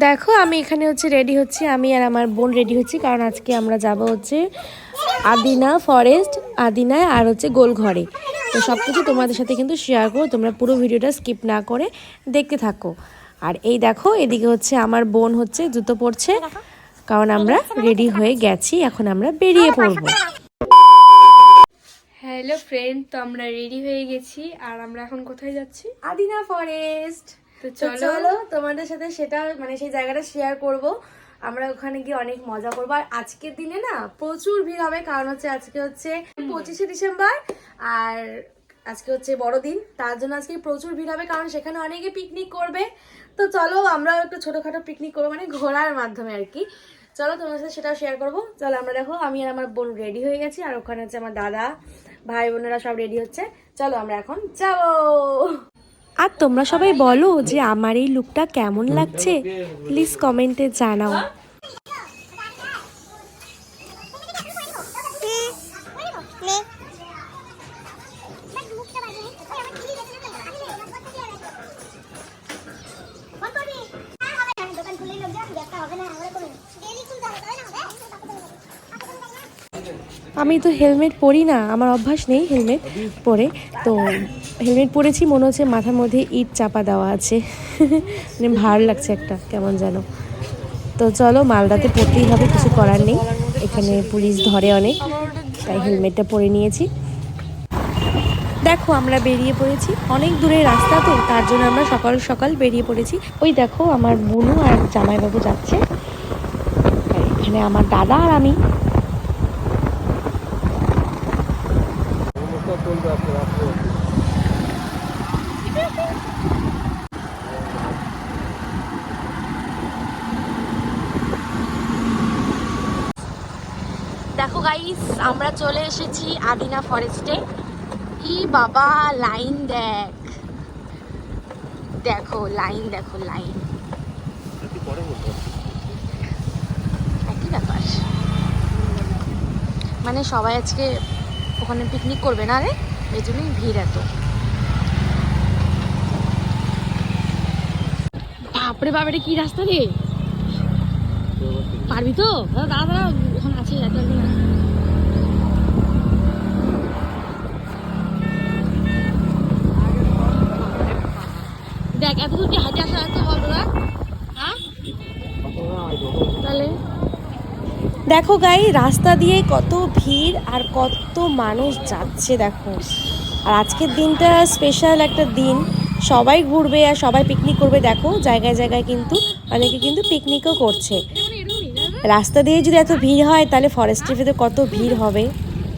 দেখো আমি এখানে হচ্ছে রেডি হচ্ছি, আমি আর আমার বোন রেডি হচ্ছি, কারণ আজকে আমরা যাব হচ্ছে আদিনা ফরেস্ট, আদিনায় আর হচ্ছে গোলঘরে। তো সব কিছু তোমাদের সাথে কিন্তু শেয়ার করো, তোমরা পুরো ভিডিওটা স্কিপ না করে দেখতে থাকো। আর এই দেখো এদিকে হচ্ছে আমার বোন হচ্ছে জুতো পরছে, কারণ আমরা রেডি হয়ে গেছি, এখন আমরা বেরিয়ে পড়বো। হ্যালো ফ্রেন্ড, তো আমরা রেডি হয়ে গেছি আর আমরা এখন কোথায় যাচ্ছি? আদিনা ফরেস্ট। তো তো চলো তোমাদের সাথে সেটা মানে সেই জায়গাটা শেয়ার করব। আমরা ওখানে গিয়ে অনেক মজা করবো। আর আজকের দিনে না প্রচুর ভিড় হবে, কারণ হচ্ছে আজকে হচ্ছে 25শে ডিসেম্বর, আর আজকে হচ্ছে বড়দিন, তার জন্য আজকে প্রচুর ভিড় হবে, কারণ সেখানে অনেকে পিকনিক করবে। তো চলো আমরাও একটু ছোটখাটো পিকনিক করবো, মানে ঘোরার মাধ্যমে আর কি। চলো তোমার সাথে সেটাও শেয়ার করবো। চলো আমরা দেখো আমি আর আমার বোন রেডি হয়ে গেছি, আর ওখানে হচ্ছে আমার দাদা ভাই বোনেরা সব রেডি হচ্ছে। চলো আমরা এখন যাবো। আর তোমরা সবাই বলো যে আমার এই লুকটা কেমন লাগছে, প্লিজ কমেন্টে জানাও। আমি তো হেলমেট পরি না, আমার অভ্যাস নেই হেলমেট পরে, তো হেলমেট পরেছি মনে হচ্ছে মাথার মধ্যে ইট চাপা দেওয়া আছে, মানে ভার লাগছে একটা কেমন যেন। তো চলো মালদাতে পড়তেই হবে, কিছু করার নেই, এখানে পুলিশ ধরে অনেক, তাই হেলমেটটা পরে নিয়েছি। দেখো আমরা বেরিয়ে পড়েছি, অনেক দূরের রাস্তা, তো তার জন্য আমরা সকাল সকাল বেরিয়ে পড়েছি। ওই দেখো আমার বোনু আর জামাইবাবু যাচ্ছে, আর এখানে আমার দাদা আর আমি। দেখো গাইস আমরা চলে এসেছি আদিনা ফরেস্টে। ই বাবা লাইন দেখ, দেখো লাইন, দেখো লাইন, একই ব্যাপার, মানে সবাই আজকে ওখানে পিকনিক করবে না রে, এই জন্যই ভিড় এত। বাপরে বাপরে কি রাস্তা রে, পারবি তো? দাদা দাদা ওখানে আছে, যেতে পারবি না। দেখ এত দূর কি হাঁটে আসা যাচ্ছে বল তোরা? হ্যাঁ তাহলে দেখো গাই রাস্তা দিয়ে কত ভিড় আর কত মানুষ যাচ্ছে দেখো। আর আজকের দিনটা স্পেশাল একটা দিন, সবাই ঘুরবে আর সবাই পিকনিক করবে। দেখো জায়গায় জায়গায় কিন্তু অনেকে কিন্তু পিকনিকও করছে। রাস্তা দিয়ে যদি এত ভিড় হয় তাহলে ফরেস্টের ভেতরে কত ভিড় হবে,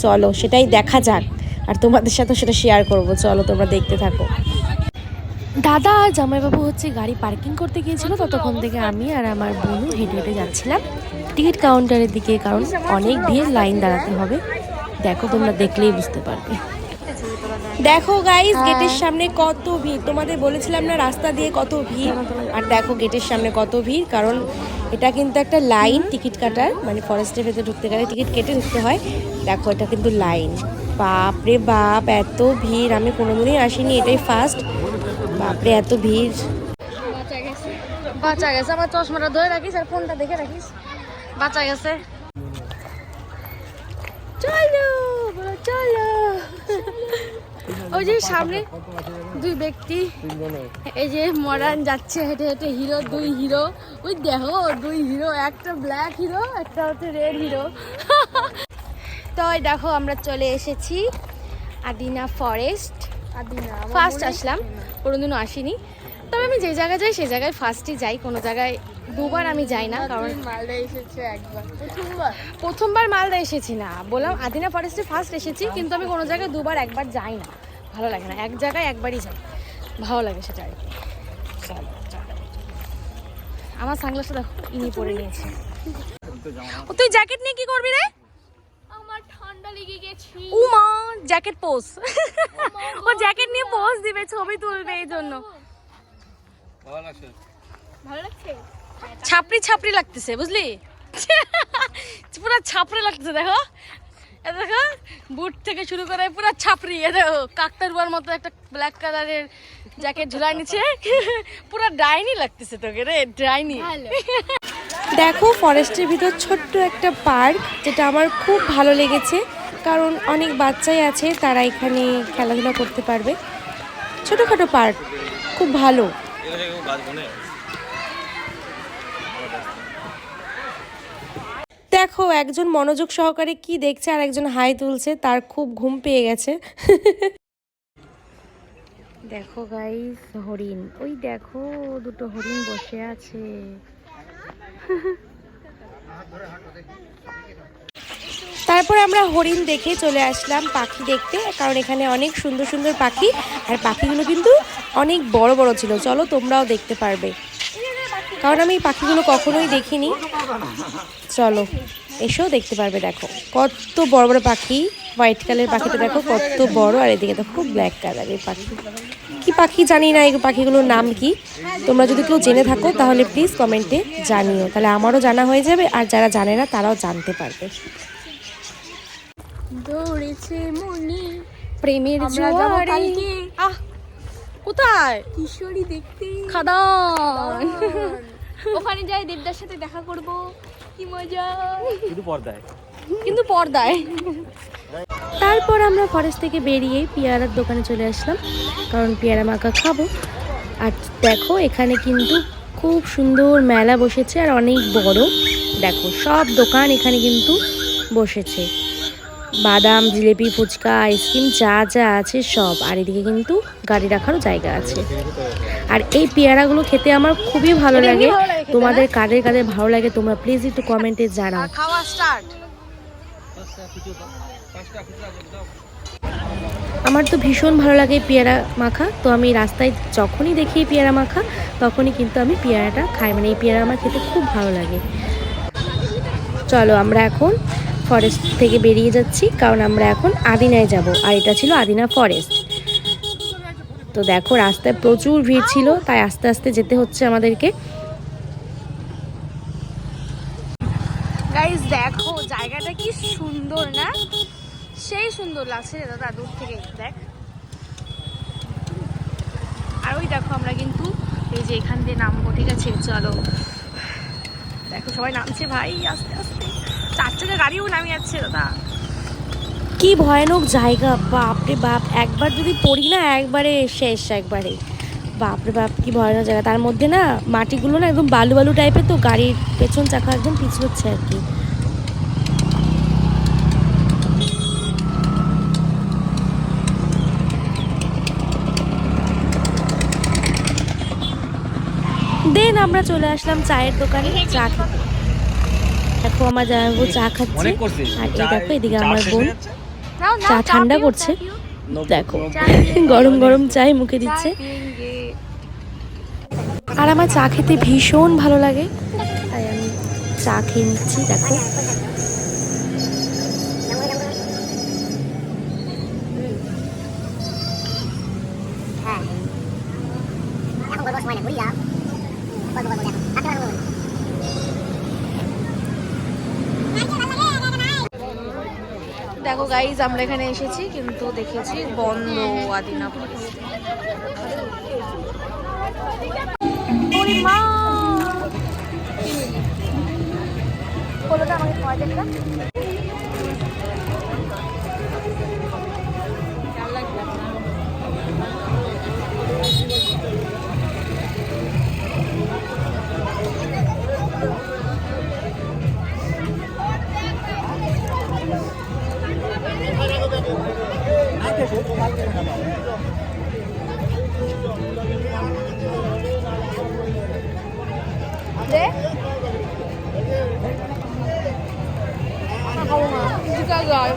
চলো সেটাই দেখা যাক, আর তোমাদের সাথে সেটা শেয়ার করব। চলো তোমরা দেখতে থাকো। দাদা আর জামাইবাবু হচ্ছে গাড়ি পার্কিং করতে গিয়েছিল, ততক্ষণ থেকে আমি আর আমার বোনু হেঁটে হেঁটে যাচ্ছিলাম টিকিট কাউন্টারের দিকে, কারণ অনেক ভিড়, লাইন দাঁড়াতে হবে। দেখো তোমরা দেখলেই বুঝতে পারবে। দেখো গাইস গেটের সামনে কত ভিড়, তোমাদের বলেছিলাম না রাস্তা দিয়ে কত ভিড়, আর দেখো গেটের সামনে কত ভিড়, কারণ এটা কিন্তু একটা লাইন টিকিট কাটার, মানে ফরেস্টের ভেতরে ঢুকতে গেলে টিকিট কেটে ঢুকতে হয়। দেখো এটা কিন্তু লাইন, বাপরে বাপ এত ভিড়, আমি কোনোদিনই আসিনি, এটাই ফার্স্ট। বাপরে এত ভিড়, বাঁচা গেছে, আমার চশমাটা ধরে রাখিস আর ফোনটা দেখে রাখিস, বাঁচা গেছে। চলো বলো চলো। ওই যে সামনে দুই ব্যক্তি, এই যে মডার্ন যাচ্ছে হেঁটে হেঁটে, হিরো, দুই হিরো, ওই দেখো দুই হিরো, একটা ব্ল্যাক হিরো একটা হচ্ছে রেড হিরো। তো ওই দেখো আমরা চলে এসেছি আদিনা ফরেস্ট। আদিনা ফার্স্ট আসলাম, কোনোদিনও আসিনি, তবে আমি যে জায়গায় যাই সেই জায়গায় ফার্স্টই যাই, কোনো জায়গায় দুবার আমি যাই না, কারণ মালদা এসেছে একবার, প্রথমবার মালদা এসেছি না, বললাম আদিনা ফরেস্টে ফার্স্ট এসেছি, কিন্তু আমি কোনো জায়গায় দুবার একবার যাই না, ভালো লাগে না, এক জায়গায় একবারই যাই, ভালো লাগে সেটা আর কি। আমার সানগ্লাসটা দেখো ইনি পরে নিয়েছে। ও তুই জ্যাকেট নিয়ে কি করবি রে? আমার ঠান্ডা লেগে গেছে। উমা জ্যাকেট পোজ, ও জ্যাকেট নিয়ে পোজ দিবে, ছবি তুলবে, এই জন্য ভালো লাগছে, ছাপড়ি ছাপড়ি লাগতেছে বুঝলি, পুরো ছাপড়ে লাগতেছে। দেখো এ দেখো বুট থেকে শুরু করে পুরো ছাপড়ি, এ দেখো কাকতারুয়ার মতো একটা ব্ল্যাক কালারের জ্যাকেট ঝুলাই নিচ্ছে, পুরো ডাইনি লাগতেছে তোকে রে, ডাইনি। দেখো ফরেস্টের ভিতর ছোট্ট একটা পার্ক, যেটা আমার খুব ভালো লেগেছে, কারণ অনেক বাচ্চাই আছে, তারা এখানে খেলাধুলা করতে পারবে। ছোটোখাটো পার্ক, খুব ভালো। দেখো একজন মনোযোগ সহকারে কি দেখছে আর একজন হাই তুলছে, তার খুব ঘুম পেয়ে গেছে। দেখো গাইস হরিণ, ওই দেখো দুটো হরিণ বসে আছে। তারপর আমরা হরিণ দেখে চলে আসলাম পাখি দেখতে, কারণ এখানে অনেক সুন্দর সুন্দর পাখি, আর পাখিগুলো কিন্তু অনেক বড় বড় ছিল। চলো তোমরাও দেখতে পারবে, কারণ আমি এই পাখিগুলো কখনোই দেখিনি। চলো এসেও দেখতে পারবে। দেখো কত বড় বড় পাখি, হোয়াইট কালারের পাখিটা দেখো কত বড়, আর এদিকে দেখো ব্ল্যাক কালারের পাখি। কি পাখি জানি না, এই পাখিগুলোর নাম কি, তোমরা যদি কেউ জেনে থাকো তাহলে প্লিজ কমেন্টে জানিও, তাহলে আমারও জানা হয়ে যাবে, আর যারা জানে না তারাও জানতে পারবে। দৌড়েছে মনি প্রেমের আমরা যাবো জোয়ারে। কালকে আহ কোথায়? কিশোরী দেখতে খাদান। ওখানে যাই, দেবদার সাথে দেখা করব, কি মজা। কিন্তু পর্দায়। তারপর আমরা ফরেস্ট থেকে বেরিয়ে পেয়ারার দোকানে চলে আসলাম, কারণ পেয়ারা মাখা খাবো। আর দেখো এখানে কিন্তু খুব সুন্দর মেলা বসেছে, আর অনেক বড়। দেখো সব দোকান এখানে কিন্তু বসেছে, বাদাম, জিলেপি, ফুচকা, আইসক্রিম, যা যা আছে সব। আর এদিকে কিন্তু গাড়ি রাখারও জায়গা আছে। আর এই পেয়ারাগুলো খেতে আমার খুবই ভালো লাগে। তোমাদের কাদের কাদের ভালো লাগে তোমরা প্লিজ একটু কমেন্টে জানাও। খাওয়া স্টার্ট। আমার তো ভীষণ ভালো লাগে পেয়ারা মাখা, তো আমি রাস্তায় যখনই দেখি পেয়ারা মাখা তখনই কিন্তু আমি পেয়ারাটা খাই, মানে এই পেয়ারা আমার খেতে খুব ভালো লাগে। চলো আমরা এখন ফরেস্ট থেকে বেরিয়ে যাচ্ছি, কারণ আমরা এখন আদিনায় যাব, আর এটা ছিল আদিনা ফরেস্ট। তো দেখো রাস্তায় প্রচুর ভিড় ছিল, তাই আস্তে আস্তে যেতে হচ্ছে আমাদেরকে। গাইস দেখো জায়গাটা কি সুন্দর না, সেই সুন্দর লাগছে রে দাদা, দূর থেকে দেখ। আর ওই দেখো আমরা কিন্তু এই যে এখান দিয়ে নামবো, ঠিক আছে? চলো দেখো সবাই নামছে ভাই, আস্তে আস্তে, 4 চাকা গাড়িও নামি যাচ্ছে দাদা। কি ভয়ানক জায়গা, বাপরে বাপ, একবার যদি পড়ি না একবারে শেষ, একবারে। বাপরে বাপ কি ভয়ানক জায়গা, তার মধ্যে না মাটিগুলো না একদম বালু বালু টাইপের, তো গাড়ির পেছন চাকা একদম পিছলচ্ছে আর কি। দেন আমরা চলে আসলাম চায়ের দোকানে চা খেতে। দেখো আমার জামাইবাবু চা খাচ্ছে, আর এই দেখো এদিকে আমার বোন নাও, নাও, চা ঠান্ডা পিও, করছে। চা পিও। দেখো গরম গরম চাই মুখে দিচ্ছে। চায় পিয়েঙ্গে। আর আমার চা খেতে ভীষণ ভালো লাগে, তাই আমি চা খেয়ে নিচ্ছি। দেখো দেখো গাইজ আমরা এখানে এসেছি, কিন্তু দেখেছি বন্ধ আদিনা ফরেস্ট। ওরে মা, কোলোটা আমাকে খাওয়া দেখটা। দে খাবো না, কিছু কাজ হয়।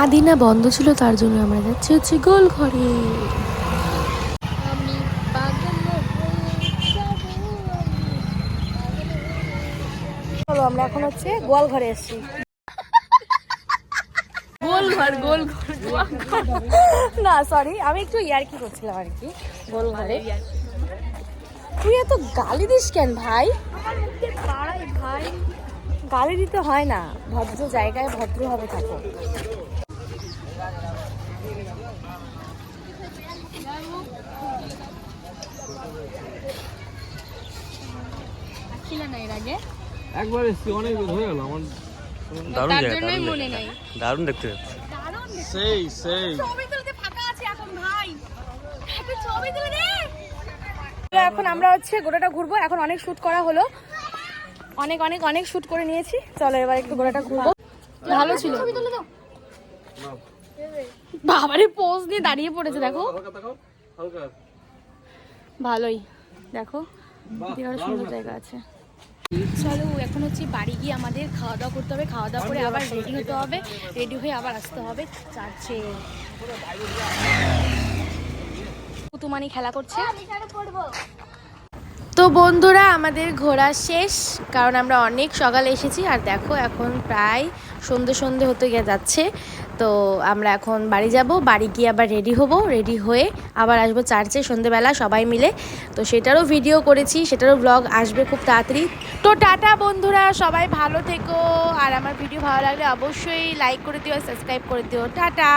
আদিনা বন্ধ ছিল, তার জন্য আমরা যাচ্ছি হচ্ছে গোল ঘরে। আমি পাগল হয়ে যাব। আমরা এখন হচ্ছে গোয়াল ঘরে এসেছি। গোল ঘর না সরি, আমি একটু ইয়ার্কি করছিলাম আর কি। গোল ঘরে তুই এত গালি দিস কেন ভাই? ভাই গালি দিতে হয় না, ভদ্র জায়গায় ভদ্রভাবে থাকো। ছিল না এর আগে, একবার এসছি, অনেক হয়ে গেল আমার। দারুণ তার জায়গা, জন্যই দারুণ মনে জায়গা। নাই। দারুণ দেখতে যাচ্ছে। সেই সেই ছবি তুলতে ফাঁকা আছে এখন ভাই, একটু ছবি তুলে দে। তো এখন আমরা হচ্ছে গোটাটা ঘুরবো। এখন অনেক শুট করা হলো, অনেক অনেক অনেক শুট করে নিয়েছি। চলো এবার একটু গোটাটা ঘুরবো। ভালো ছিল। বাবারে পোজ দিয়ে দাঁড়িয়ে পড়েছে দেখো, হালকা তাকাও, হালকা। ভালোই দেখো, বিরাট সুন্দর জায়গা আছে। চলো এখন হচ্ছে বাড়ি গিয়ে আমাদের খাওয়া দাওয়া করতে হবে, খাওয়া দাওয়া করে আবার রেডি হতে হবে, রেডি হয়ে আবার আসতে হবে চার্চে। কুতুমানি খেলা করছে। তো বন্ধুরা আমাদের ঘোরা শেষ, কারণ আমরা অনেক সকালে এসেছি। আর দেখো এখন প্রায় সন্ধে হতে গিয়ে যাচ্ছে। তো আমরা এখন বাড়ি যাব, বাড়ি গিয়ে আবার রেডি হব, রেডি হয়ে আবার আসবো চার্চে সন্ধেবেলা সবাই মিলে। তো সেটারও ভিডিও করেছি, সেটারও ব্লগ আসবে খুব তাড়াতাড়ি। তো টাটা বন্ধুরা, সবাই ভালো থেকো। আর আমার ভিডিও ভালো লাগলে অবশ্যই লাইক করে দিও, সাবস্ক্রাইব করে দিও। টাটা।